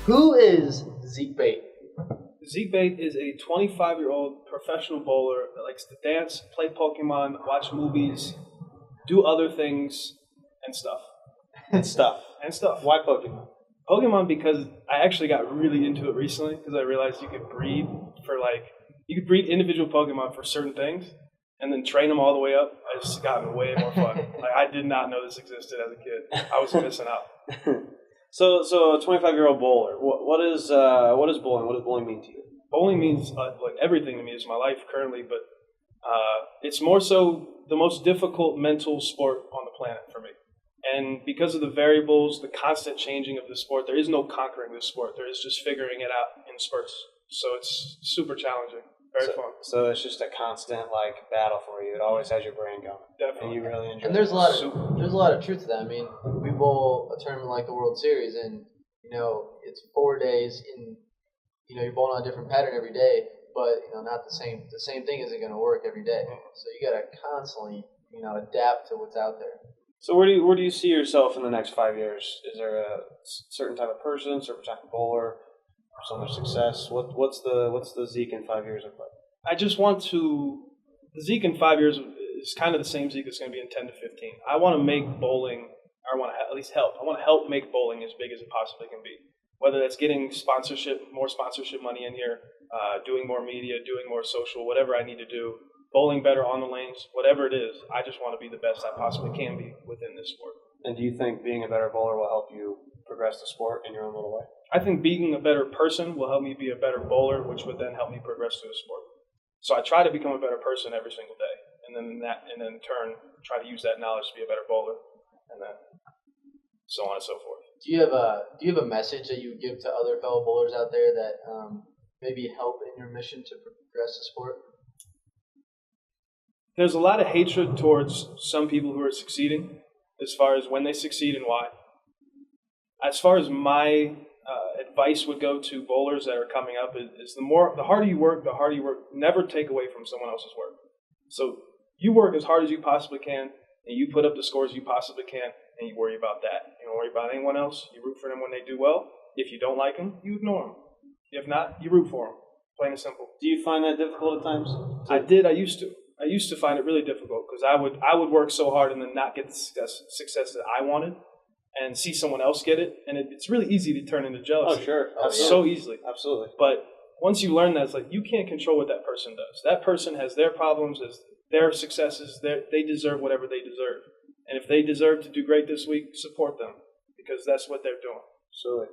Who is Zeke Bayt? Zeke Bayt is a 25-year-old professional bowler that likes to dance, play Pokemon, watch movies, do other things, and stuff. And stuff. Why Pokemon? Pokemon because I actually got really into it recently because I realized you could breed individual Pokemon for certain things and then train them all the way up. I just gotten way more fun. I did not know this existed as a kid. I was missing out. So a 25-year-old bowler. What is bowling? What does bowling mean to you? Bowling means everything to me. It's my life currently, but it's more so the most difficult mental sport on the planet for me. And because of the variables, the constant changing of the sport, there is no conquering this sport. There is just figuring it out in spurts. So it's super challenging, very fun. So it's just a constant battle for you. It always has your brain going. Definitely. And you really enjoy it. And there's a lot of truth to that. I mean, we bowl a tournament like the World Series, and it's 4 days, and you're bowling on a different pattern every day, but not the same. The same thing isn't going to work every day. So you got to constantly adapt to what's out there. So where do you see yourself in the next 5 years? Is there a certain type of person, certain type of bowler, so much success? What's the Zeke in 5 years look like? I just want to. The Zeke in 5 years is kind of the same Zeke that's going to be in 10 to 15. I want to make bowling, or I want to at least help. I want to help make bowling as big as it possibly can be. Whether that's getting more sponsorship money in here, doing more media, doing more social, whatever I need to do, bowling better on the lanes, whatever it is, I just want to be the best I possibly can be within this sport. And do you think being a better bowler will help you progress the sport in your own little way? I think being a better person will help me be a better bowler, which would then help me progress through the sport. So I try to become a better person every single day, and then in turn try to use that knowledge to be a better bowler, and then so on and so forth. Do you have a message that you would give to other fellow bowlers out there that maybe help in your mission to progress the sport? There's a lot of hatred towards some people who are succeeding, as far as when they succeed and why. As far as my advice would go to bowlers that are coming up is the harder you work, never take away from someone else's work. So you work as hard as you possibly can, and you put up the scores you possibly can, and you worry about that. You don't worry about anyone else. You root for them when they do well. If you don't like them, you ignore them. If not, you root for them. Plain and simple. Do you find that difficult at times? I did. I used to find it really difficult because I would work so hard and then not get the success that I wanted, and see someone else get it, and it's really easy to turn into jealousy. Oh, sure. So easily. Absolutely. But once you learn that, it's like you can't control what that person does. That person has their problems, has their successes. They deserve whatever they deserve. And if they deserve to do great this week, support them because that's what they're doing. Absolutely.